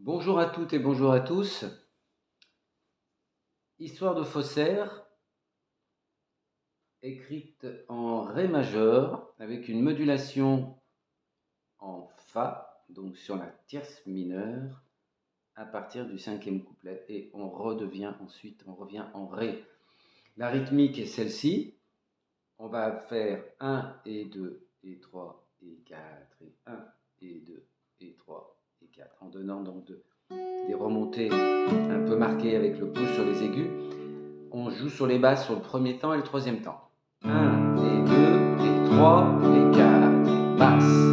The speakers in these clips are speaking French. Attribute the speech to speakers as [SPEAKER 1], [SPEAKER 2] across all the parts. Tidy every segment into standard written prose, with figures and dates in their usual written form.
[SPEAKER 1] Bonjour à toutes et bonjour à tous. Histoire de faussaire, écrite en Ré majeur avec une modulation en Fa, donc sur la tierce mineure, à partir du 5e couplet. Et on revient en Ré. La rythmique est celle-ci. On va faire 1 et 2 et 3 et 4 et 1 et 2 et 3 et 4 en donnant donc des remontées un peu marquées avec le pouce sur les aigus. On joue sur les basses sur le premier temps et le troisième temps. 1 et 2 et 3 et 4. Basse.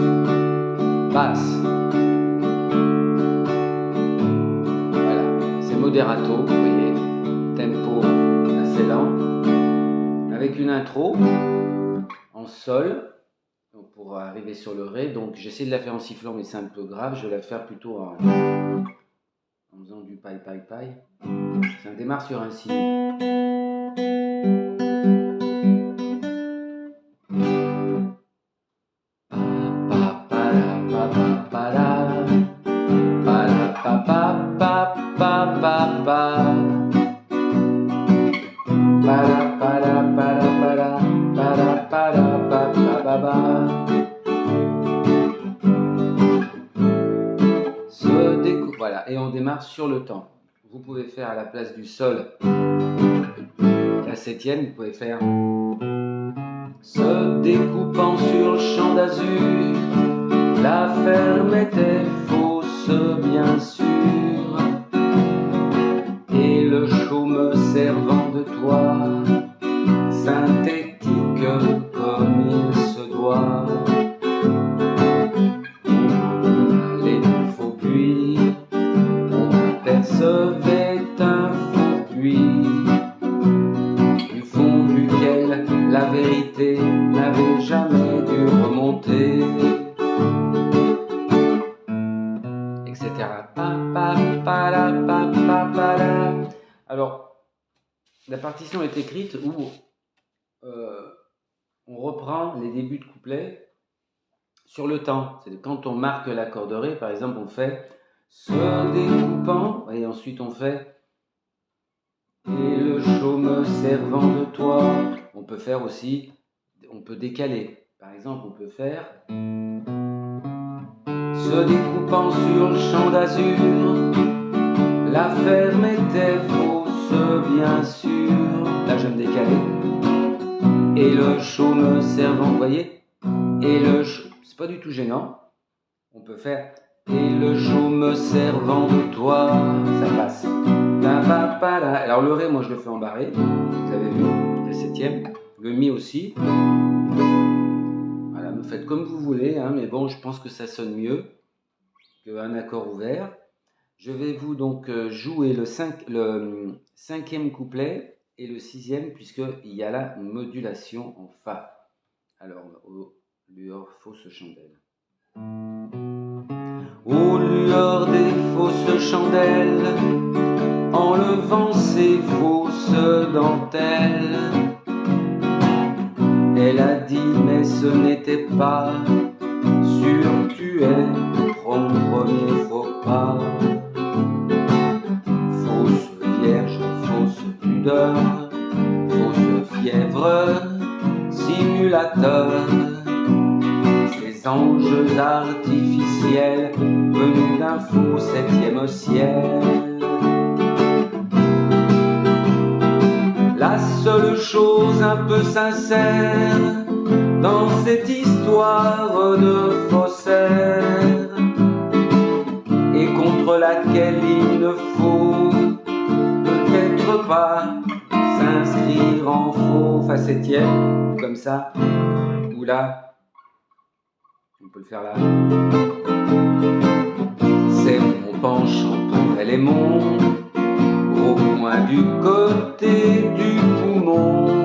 [SPEAKER 1] Basse. Voilà. C'est moderato, vous voyez. Tempo assez lent. Avec une intro en sol. Donc pour arriver sur le Ré. Donc j'essaie de la faire en sifflant, mais c'est un peu grave. Je vais la faire plutôt en faisant du paille. Ça démarre sur un si. Voilà, et on démarre sur le temps. Vous pouvez faire à la place du sol la 7e, vous pouvez faire se découpant sur le champ d'azur, la ferme était fausse bien sûr, et le chaume servant de toit, synthétique comme il se doit. On allait du faux puits, on apercevait un faux puits, du fond duquel la vérité n'avait jamais dû remonter, etc. Alors, la partition est écrite où on reprend les débuts de couplet sur le temps. C'est quand on marque l'accord de Ré, par exemple, on fait se découpant, et ensuite on fait et le chaume servant de toit. On peut faire aussi, on peut décaler. Par exemple, on peut faire se découpant sur le champ d'azur, la ferme était fausse bien sûr. Là, je vais me décaler. Et le chaume servant, vous voyez. Et le c'est pas du tout gênant. On peut faire et le chaume servant de toi. Ça passe. Alors le Ré, moi je le fais en barré. Vous avez vu, la 7e. Le Mi aussi. Voilà, vous faites comme vous voulez, hein, mais bon, je pense que ça sonne mieux qu'un accord ouvert. Je vais vous donc jouer le 5e couplet et le 6e, puisqu'il y a la modulation en Fa. Alors, aux lueurs fausses chandelles. Aux lueurs des fausses chandelles, enlevant ses fausses dentelles, elle a dit mais ce n'était pas sûr, tu es ton premier faux pas. Fausse vierge, fausse pudeur, fausse fièvre, simulateur, ces anges artificiels venus d'un faux 7e ciel. La seule chose un peu sincère dans cette histoire de faussaire, et contre laquelle il ne faut peut-être pas s'inscrire en faux. Fa 7e, comme ça, ou là, on peut le faire là. C'est mon penchant pour elle et mon au coin du côté du poumon.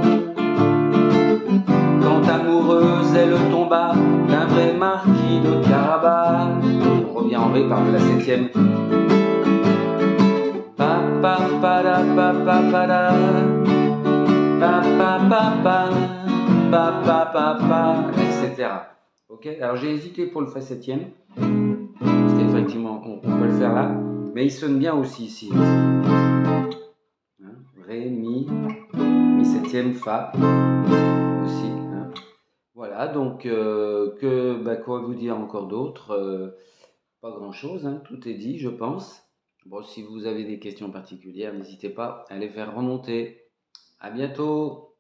[SPEAKER 1] Quand amoureuse elle tomba d'un vrai marquis de Carabas. On revient en Ré par la 7e. Pa pa pa da pa pa pa da pa pa pa pa pa pa pa pa, etc. Ok, alors j'ai hésité pour le Fa 7e, parce qu'effectivement on peut le faire là. Mais il sonne bien aussi ici. Hein, Ré, Mi septième, Fa aussi. Hein. Voilà, donc quoi vous dire encore d'autre? Pas grand-chose, hein, tout est dit, je pense. Bon, si vous avez des questions particulières, n'hésitez pas à les faire remonter. À bientôt!